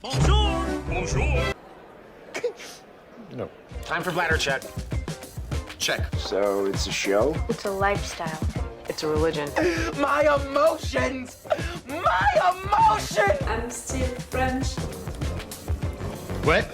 Bonjour! Bonjour! No. Time for bladder check. Check. So it's a show? It's a lifestyle. It's a religion. My emotions! My emotions! I'm still French. Ouais,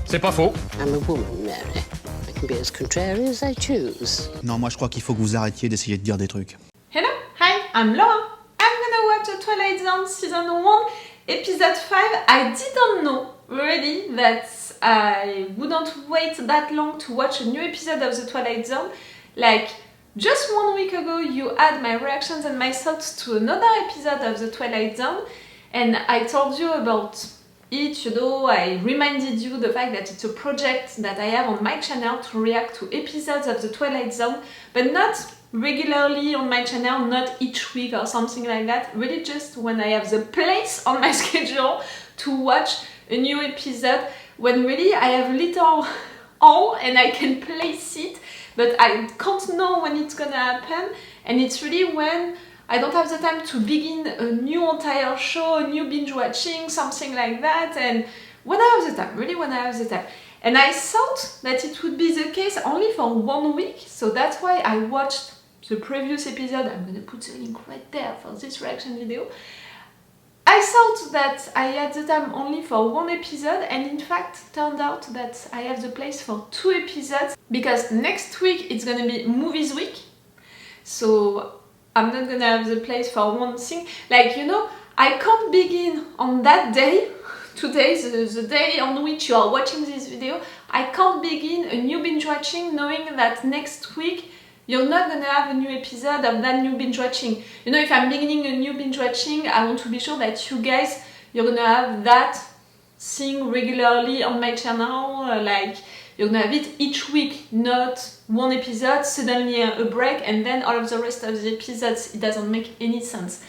c'est pas faux. I'm a woman, Mary. I can be as contrary as I choose. Non, moi je crois qu'il faut que vous arrêtiez d'essayer de dire des trucs. Hello, hi, I'm Laura. I'm gonna watch the Twilight Zone season 1, episode 5. I didn't know really that I wouldn't wait that long to watch a new episode of the Twilight Zone. Like, just 1 week ago you had my reactions and my thoughts to another episode of the Twilight Zone, and I told you about it, you know, I reminded you the fact that it's a project that I have on my channel to react to episodes of the Twilight Zone, but not regularly on my channel, not each week or something like that, really just when I have the place on my schedule to watch a new episode, when really I have little all and I can place it, but I can't know when it's gonna happen, and it's really when I don't have the time to begin a new entire show, a new binge watching, something like that, and when I have the time, really when I have the time. And I thought that it would be the case only for 1 week, so that's why I watched the previous episode. I'm gonna put the link right there for this reaction video. I thought that I had the time only for 1 episode, and in fact turned out that I have the place for 2 episodes, because next week it's gonna be movies week, so I'm not gonna have the place for one thing. Like, you know, I can't begin on that day, today, the day on which you are watching this video, I can't begin a new binge watching knowing that next week you're not gonna have a new episode of that new binge watching. You know, if I'm beginning a new binge watching, I want to be sure that you guys, you're gonna have that thing regularly on my channel, like you're gonna have it each week, not one episode, suddenly a break, and then all of the rest of the episodes. It doesn't make any sense.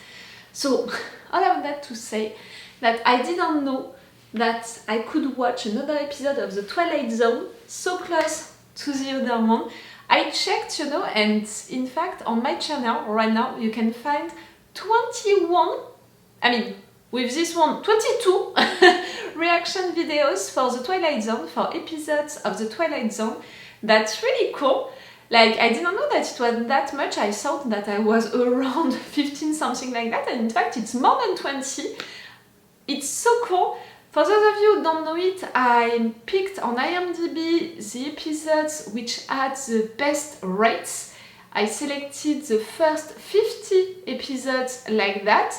So, all of that to say that I didn't know that I could watch another episode of the Twilight Zone so close to the other one. I checked, you know, and in fact on my channel right now you can find 21, I mean with this one 22 reaction videos for the Twilight Zone, for episodes of the Twilight Zone. That's really cool. Like, I didn't know that it was that much. I thought that I was around 15, something like that, and in fact it's more than 20. It's so cool. For those of you who don't know it, I picked on IMDb the episodes which had the best rates. I selected the first 50 episodes like that,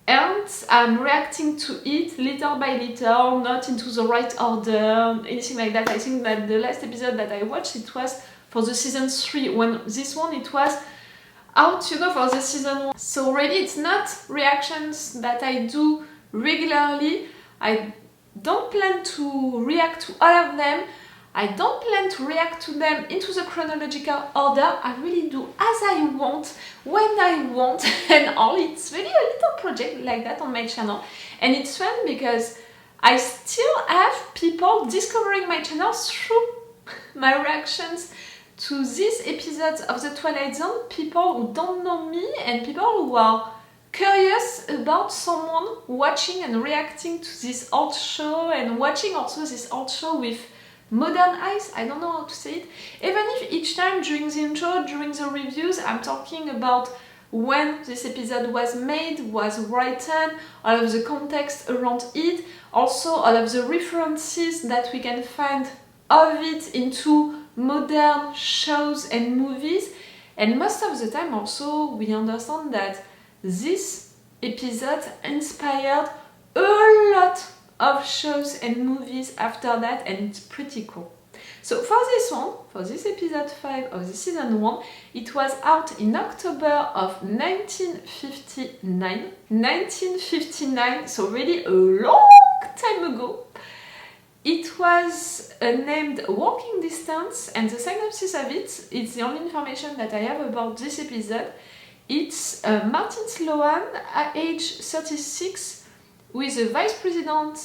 and I'm reacting to it little by little, not into the right order, anything like that. I think that the last episode that I watched, it was for the season 3, when this one, it was out, you know, for the season 1. So really, it's not reactions that I do regularly. I don't plan to react to all of them. I don't plan to react to them into the chronological order. I really do as I want, when I want, and all. It's really a little project like that on my channel. And it's fun because I still have people discovering my channel through my reactions to these episodes of the Twilight Zone. People who don't know me and people who are curious about someone watching and reacting to this old show, and watching also this old show with modern eyes. I don't know how to say it. Even if each time during the intro, during the reviews, I'm talking about when this episode was made, was written, all of the context around it, also all of the references that we can find of it into modern shows and movies. And most of the time also we understand that this episode inspired a lot of shows and movies after that, and it's pretty cool. So for this one, for this episode 5 of the season 1, it was out in October of 1959. 1959, so really a long time ago. It was named Walking Distance, and the synopsis of it, it's the only information that I have about this episode. It's Martin Sloan, at age 36, who is a vice president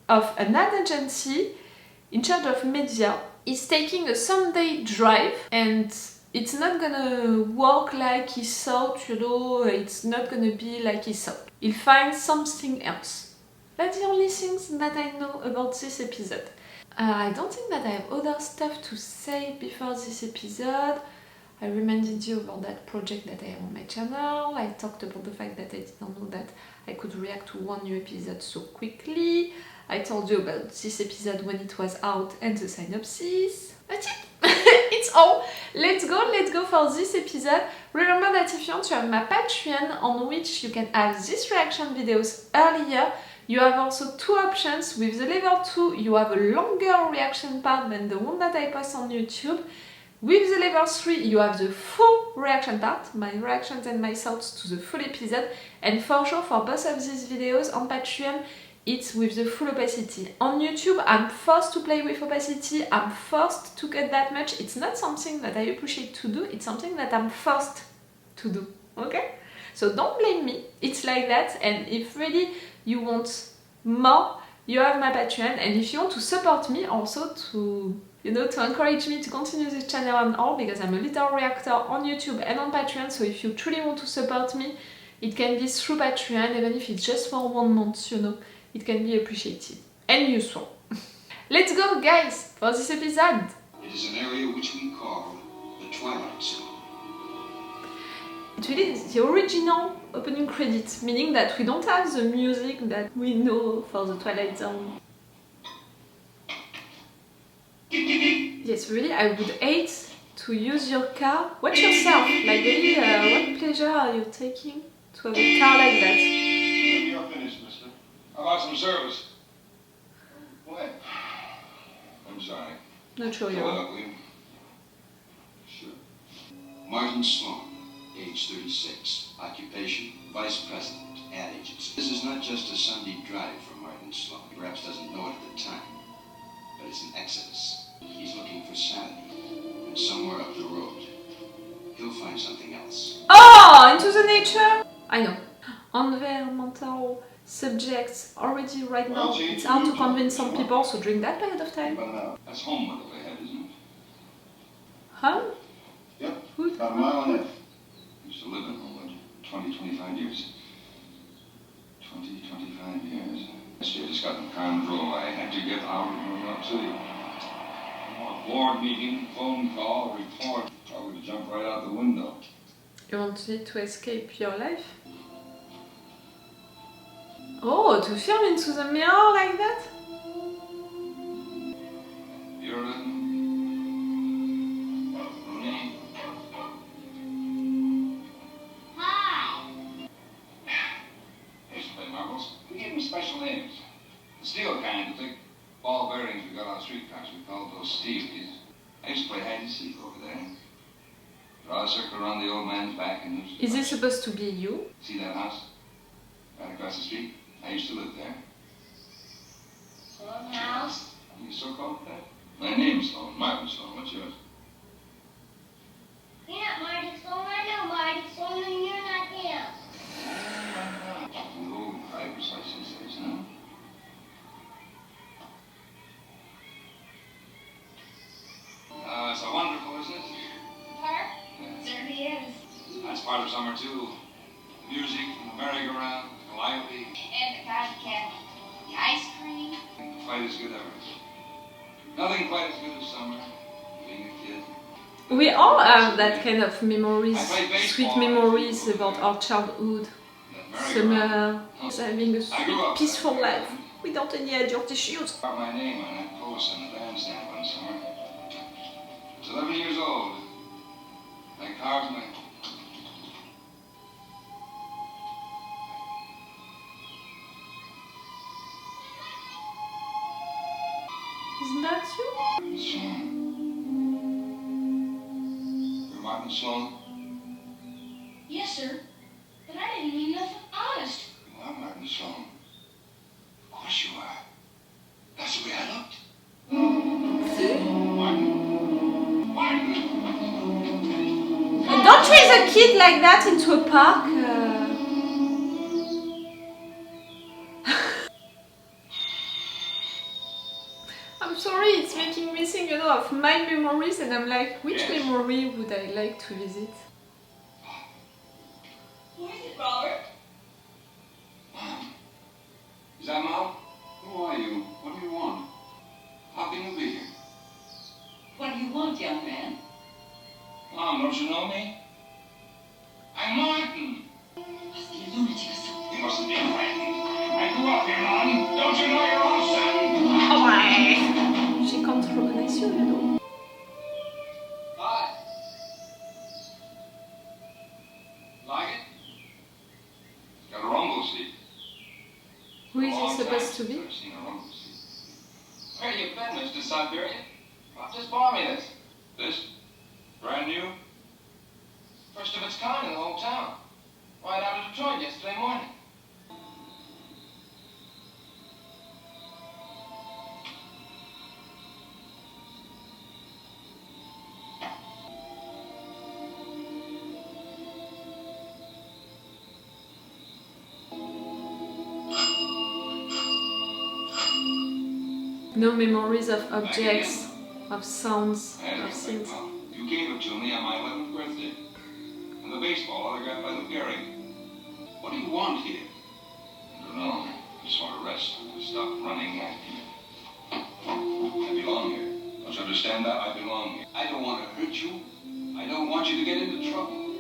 of an ad agency in charge of media. He's taking a Sunday drive, and it's not gonna work like he thought, you know, it's not gonna be like he thought. He'll find something else. That's the only things that I know about this episode. I don't think that I have other stuff to say before this episode. I reminded you about that project that I have on my channel. I talked about the fact that I didn't know that I could react to one new episode so quickly. I told you about this episode when it was out and the synopsis. That's it! It's all! Let's go for this episode. Remember that if you want to have my Patreon on which you can have these reaction videos earlier, you have also two options. With the level 2, you have a longer reaction part than the one that I post on YouTube. With the level 3, you have the full reaction part, my reactions and my thoughts to the full episode. And for sure, for both of these videos on Patreon, it's with the full opacity. On YouTube, I'm forced to play with opacity, I'm forced to cut that much. It's not something that I appreciate to do, it's something that I'm forced to do, okay? So don't blame me, it's like that, and if really you want more, you have my Patreon, and if you want to support me also to, you know, to encourage me to continue this channel and all, because I'm a little reactor on YouTube and on Patreon, so if you truly want to support me, it can be through Patreon, even if it's just for 1 month, you know, it can be appreciated and useful. Let's go, guys, for this episode! It is an area which we call the Twilight Zone. It really is the original opening credits, meaning that we don't have the music that we know for the Twilight Zone. Yes, really, I would hate to use your car. Watch yourself, like really, what pleasure are you taking to have a car like that? You're finished, mister. How about some service? What? I'm sorry. Not sure you are. Sure. Martin Sloan, age 36, occupation, vice president, ad agency. This is not just a Sunday drive for Martin Sloan. He perhaps doesn't know it at the time, but it's an exodus. He's looking for sanity, and somewhere up the road, he'll find something else. Oh, into the nature? I know. Environmental subjects already right now. It's hard to convince some people, so during that period of time. That's home a little ahead, isn't it? Huh? Yep. Who's About a mile and a half. Used to live in Homewood 20-25 years. 20-25 years. Yesterday I just got in the car and drove. I had to get out of New York City. Board meeting, phone call, report. I would have jumped right out the window. You wanted to escape your life? Oh, to film into the mirror like that? You're in? Hi. Used to play marbles. We gave them special names. The steel kind, the big ball bearings we got on streetcars, we called those steelies. I used to play hide and seek over there. Draw a circle around the old man's back and use... Is this supposed to be you? See that house? Right across the street? I used to live there. Sloan House. You so called that? My name's Sloan, Martin Sloan. What's yours? You're not Marty Sloan. I know Marty Sloan, and you're not him. The old driver's license is, huh? It's a wonderful, isn't it? Her? Certainly is. That's part of summer, too. The music, the merry-go-round, the calliope. And the cotton candy. The ice cream. Quite as good ever. Nothing quite as good as summer. Being a kid. We all have that kind of memories, sweet memories about our childhood, summer, having a sweet, peaceful life without any adult issues. I wrote my name on that post in the bandstand one summer. I was 11 years old. I carved my... Isn't that you? Sloan. You're Martin Sloan? Yes, sir. But I didn't mean nothing honest. You are Martin Sloan. Of course you are. That's the way I looked. Martin. Martin! Don't raise a kid like that into a park. I'm sorry, it's making me think, you know, of my memories, and I'm like, which memory would I like to visit? Who is it, Robert? Mom. Is that Mom? Don't you know me? I'm Martin. You mustn't be frightened. I grew up here, Martin. Don't you know your own son? She can't recognize you, you know. Hi. Like it? It's got a rumble seat. Who is he supposed to be? I've seen a rumble seat. Where you been, Mr. Siberia? Well, just borrow me this. This? Brand new? First of its kind in the whole town. Right out of Detroit yesterday morning. No memories of objects, of sounds, of things. You gave it to me on my 11th birthday. And the baseball autographed by Lou Gehrig. What do you want here? I don't know. I just want to rest. Stop running after you. I belong here. Don't you understand that? I belong here. I don't want to hurt you. I don't want you to get into trouble.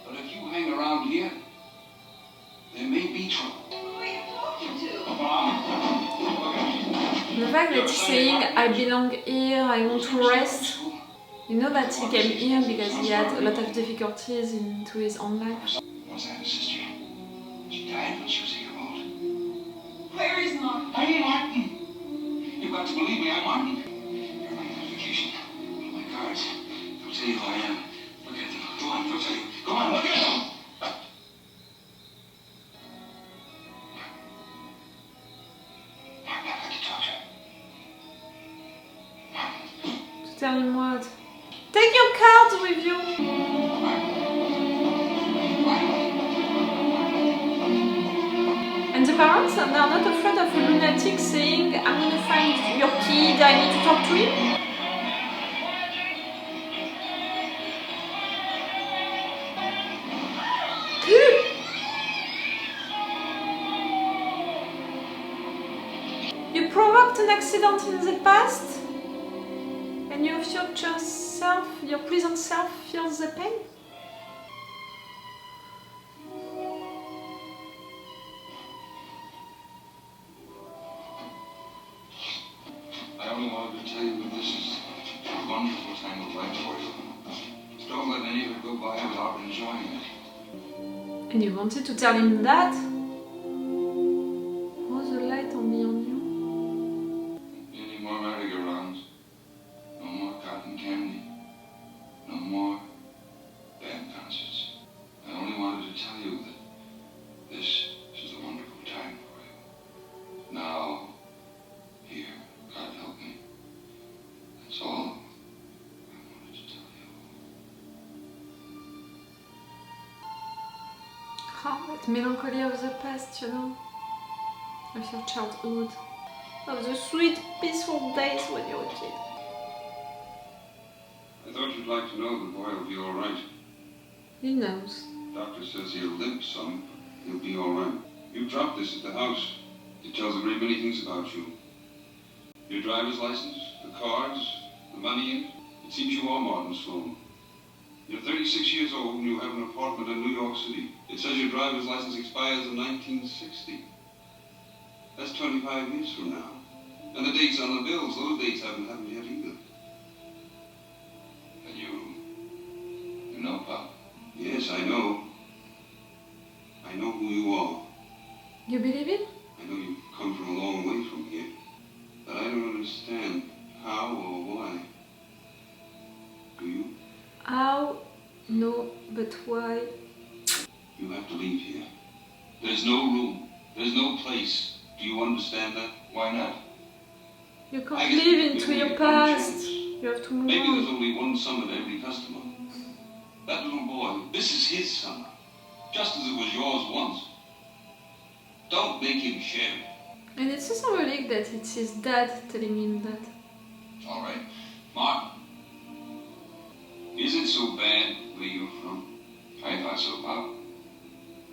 But if you hang around here, there may be trouble. Who are you talking to? Mom, look at me. The fact that he's saying, I belong here, I want to rest. You know that he came here because he had a lot of difficulties into his own life. Once I had a sister. She died when she was 8 years old. Where is Martin? I'm Martin. You've got to believe me, I'm Martin. Here are my identification. My cards. They'll tell you who I am. Look at them. Go on, they'll tell you. Go on, look at them. Martin, I'd like to talk to you. Martin. To tell him what? Take your cards with you! And the parents, they are not afraid of a lunatic saying, I'm gonna find your kid, I need to talk to him? You provoked an accident in the past? And your future self, your present self, feels the pain? I only wanted to tell you that this is a wonderful time of life for you. Don't let any of it go by without enjoying it. And you wanted to tell him that? Oh, the light on beyond you. Any more merry-go-rounds? No more cotton candy? No more band concerts? I only wanted to tell you that this is a wonderful time for you. Now, here, God help me. That's all I wanted to tell you. Oh, that melancholy of the past, you know? Of your childhood. Of the sweet, peaceful days when you were a kid. I thought you'd like to know the boy will be all right. He knows. Doctor says he'll limp some, but he'll be all right. You dropped this at the house. It tells a great many things about you. Your driver's license, the cards, the money in it. It seems you are Martin Sloan. You're 36 years old and you have an apartment in New York City. It says your driver's license expires in 1960. That's 25 years from now. And the dates on the bills, those dates haven't happened yet either. And you know, Pop? Yes, I know. I know who you are. You believe it? I know you've come from a long way from here. But I don't understand how or why. Do you? How? No, but why? You have to leave here. There's no room. There's no place. Do you understand that? Why not? You I can't guess live maybe into we your get one past. chance. You have to move Maybe there's on. only one summer to every customer. That little boy, this is his summer. Just as it was yours once. Don't make him share it. And it's so symbolic that it's his dad telling him that. All right. Martin. Is it so bad where you're from? I thought so, Pop.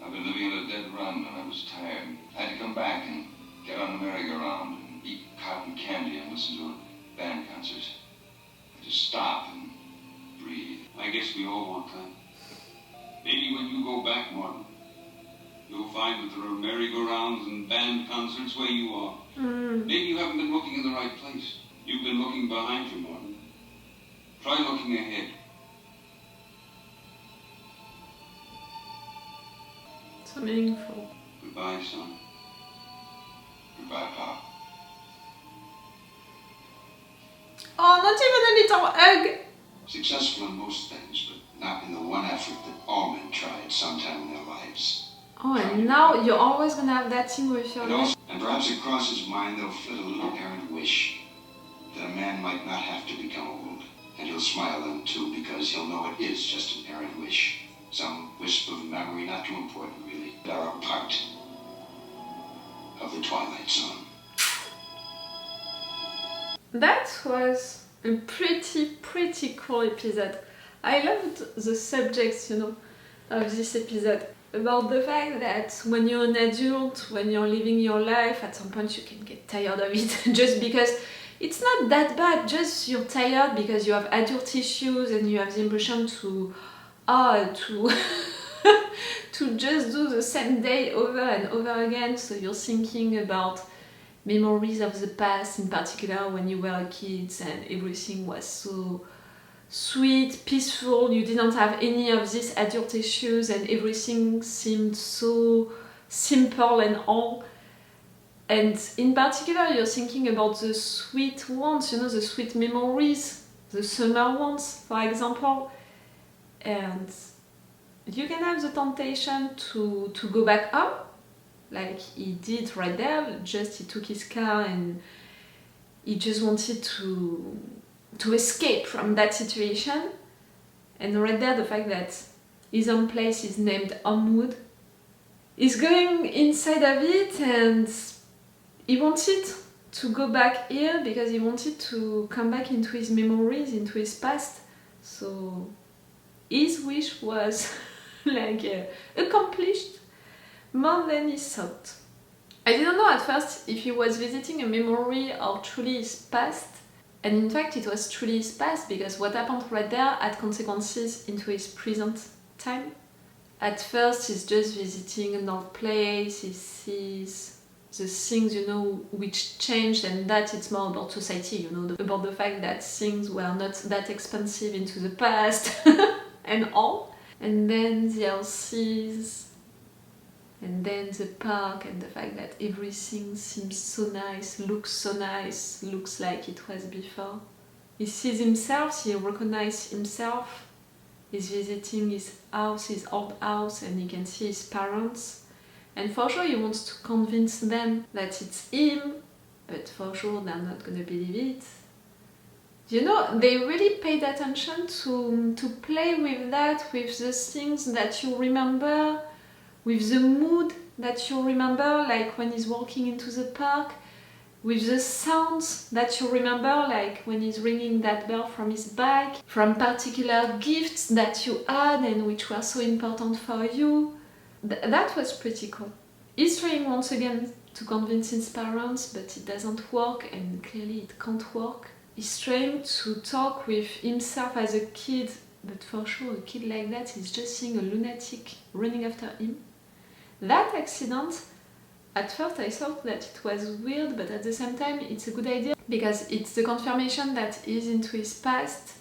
I've been living in a dead run and I was tired. I had to come back and get on the merry-go-round and eat cotton candy and listen to a band concert. I had to stop and breathe. I guess we all know, won't I? Maybe when you go back, Martin, you'll find that there are merry-go-rounds and band concerts where you are. Maybe you haven't been looking in the right place. You've been looking behind you, Martin. Try looking ahead. So meaningful. Goodbye, son. Goodbye, Pop. Oh, not even a little hug! Successful in most things, but not in the one effort that all men tried sometime in their lives. Oh, and now you're always gonna have that thing with your life. And perhaps across his mind there'll flit a little errant wish that a man might not have to become old. And he'll smile then too, because he'll know it is just an errant wish. Some wisp of memory, not too important really, that are a part of the Twilight Zone. That was a pretty cool episode. I loved the subjects, you know, of this episode. About the fact that when you're an adult, when you're living your life, at some point you can get tired of it just because it's not that bad, just you're tired because you have adult issues and you have the impression to to just do the same day over and over again, so you're thinking about memories of the past, in particular when you were a kid and everything was so sweet, peaceful, you didn't have any of these adult issues and everything seemed so simple and all. And in particular you're thinking about the sweet ones, you know, the sweet memories, the summer ones, for example. And you can have the temptation to go back home, like he did right there. Just he took his car and he just wanted to escape from that situation. And right there, the fact that his own place is named Homewood, he's going inside of it, and he wanted to go back here because he wanted to come back into his memories, into his past. So his wish was like accomplished more than he thought. I didn't know at first if he was visiting a memory or truly his past, and in fact it was truly his past, because what happened right there had consequences into his present time. At first he's just visiting an old place, he sees the things, you know, which changed, and that it's more about society, you know, about the fact that things were not that expensive into the past and all. And then the houses, and then the park, and the fact that everything seems so nice, looks like it was before. He sees himself, he recognizes himself, he's visiting his house, his old house, and he can see his parents. And for sure he wants to convince them that it's him, but for sure they're not gonna believe it. You know, they really paid attention to play with that, with the things that you remember, with the mood that you remember, like when he's walking into the park, with the sounds that you remember, like when he's ringing that bell from his bike, from particular gifts that you had and which were so important for you. That was pretty cool. He's trying once again to convince his parents, but it doesn't work, and clearly it can't work. He's trying to talk with himself as a kid, but for sure a kid like that is just seeing a lunatic running after him. That accident, at first I thought that it was weird, but at the same time it's a good idea, because it's the confirmation that he's into his past,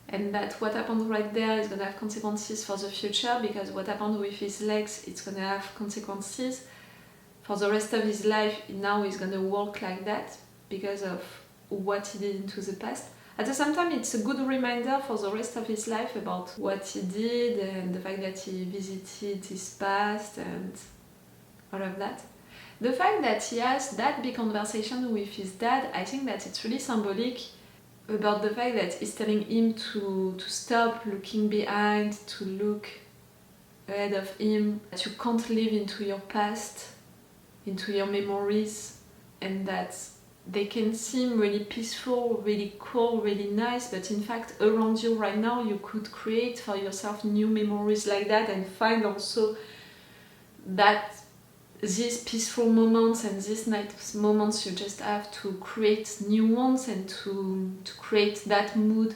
and that what happened right there is gonna have consequences for the future, because what happened with his legs, it's gonna have consequences for the rest of his life. Now he's gonna walk like that because of what he did into the past. At the same time, it's a good reminder for the rest of his life about what he did and the fact that he visited his past and all of that. The fact that he has that big conversation with his dad, I think that it's really symbolic about the fact that he's telling him to stop looking behind, to look ahead of him, that you can't live into your past, into your memories, and that they can seem really peaceful, really cool, really nice, but in fact around you right now you could create for yourself new memories like that, and find also that these peaceful moments and these nice moments you just have to create new ones and to create that mood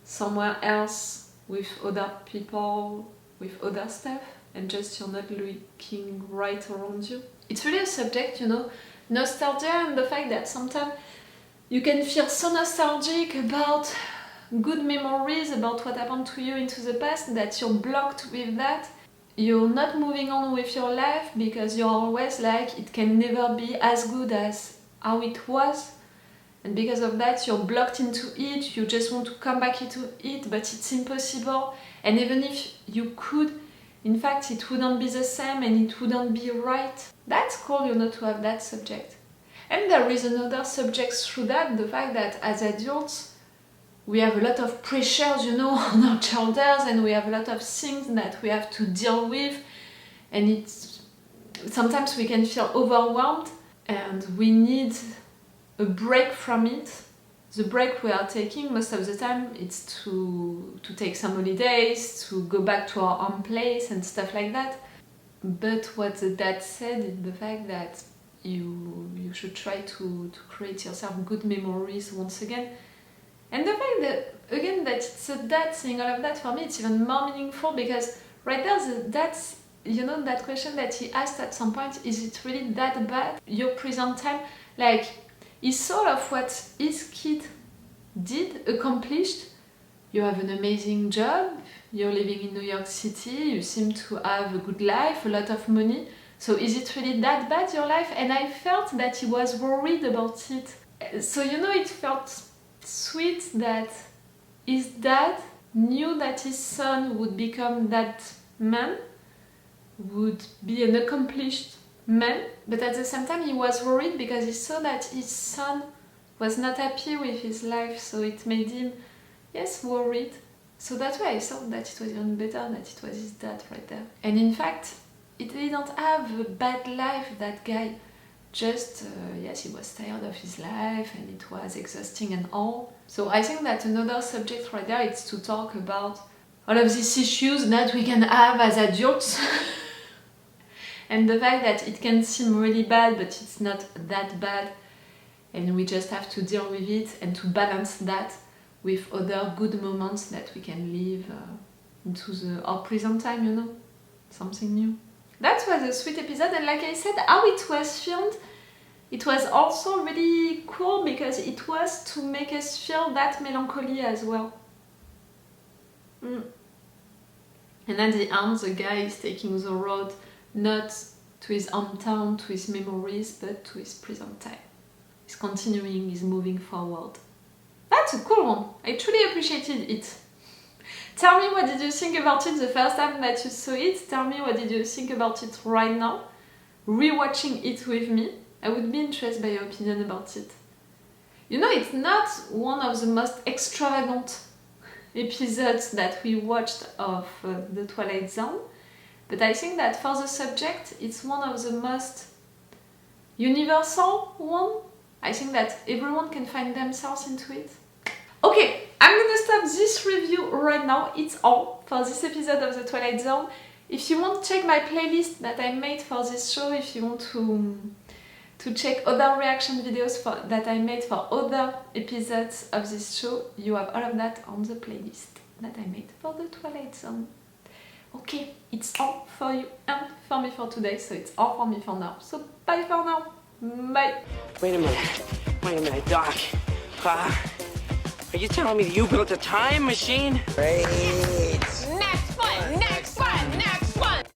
somewhere else with other people, with other stuff, and just you're not looking right around you. It's really a subject, you know, nostalgia, and the fact that sometimes you can feel so nostalgic about good memories, about what happened to you into the past, that you're blocked with that. You're not moving on with your life because you're always like, it can never be as good as how it was. And because of that, you're blocked into it, you just want to come back into it, but it's impossible. And even if you could, in fact, it wouldn't be the same and it wouldn't be right. That's cool, you know, to have that subject. And there is another subject through that, the fact that as adults, we have a lot of pressures, you know, on our shoulders, and we have a lot of things that we have to deal with, and it's sometimes we can feel overwhelmed and we need a break from it. The break we are taking most of the time it's to take some holidays, to go back to our own place and stuff like that. But what the dad said is the fact that you should try to create yourself good memories once again. And the fact that, again, that it's a dad saying all of that, for me it's even more meaningful, because right there, that's, you know, that question that he asked at some point, is it really that bad? Your present time, like, he saw of what his kid did, accomplished. You have an amazing job, you're living in New York City, you seem to have a good life, a lot of money. So is it really that bad, your life? And I felt that he was worried about it. So, you know, it felt sweet that his dad knew that his son would become that man, would be an accomplished man, but at the same time he was worried because he saw that his son was not happy with his life, so it made him, yes, worried. So that's why I thought that it was even better that it was his dad right there. And in fact, it didn't have a bad life, that guy. Just, yes, he was tired of his life and it was exhausting and all. So I think that another subject right there is to talk about all of these issues that we can have as adults. And the fact that it can seem really bad, but it's not that bad. And we just have to deal with it and to balance that with other good moments that we can live into our present time, you know, something new. That was a sweet episode, and like I said, how it was filmed, it was also really cool because it was to make us feel that melancholy as well. And at the end, the guy is taking the road not to his hometown, to his memories, but to his present time. He's continuing, he's moving forward. That's a cool one. I truly appreciated it. Tell me what did you think about it the first time that you saw it. Tell me what did you think about it right now. Rewatching it with me. I would be interested by your opinion about it. You know, it's not one of the most extravagant episodes that we watched of the Twilight Zone, but I think that for the subject, it's one of the most universal one. I think that everyone can find themselves into it. Okay, I'm gonna stop this review right now. It's all for this episode of the Twilight Zone. If you want to check my playlist that I made for this show, if you want to check other reaction videos that I made for other episodes of this show, you have all of that on the playlist that I made for the Twilight Zone. Okay, it's all for you and for me for today, so it's all for me for now. So bye for now. Bye. Wait a minute, Doc. Are you telling me that you built a time machine? Hey.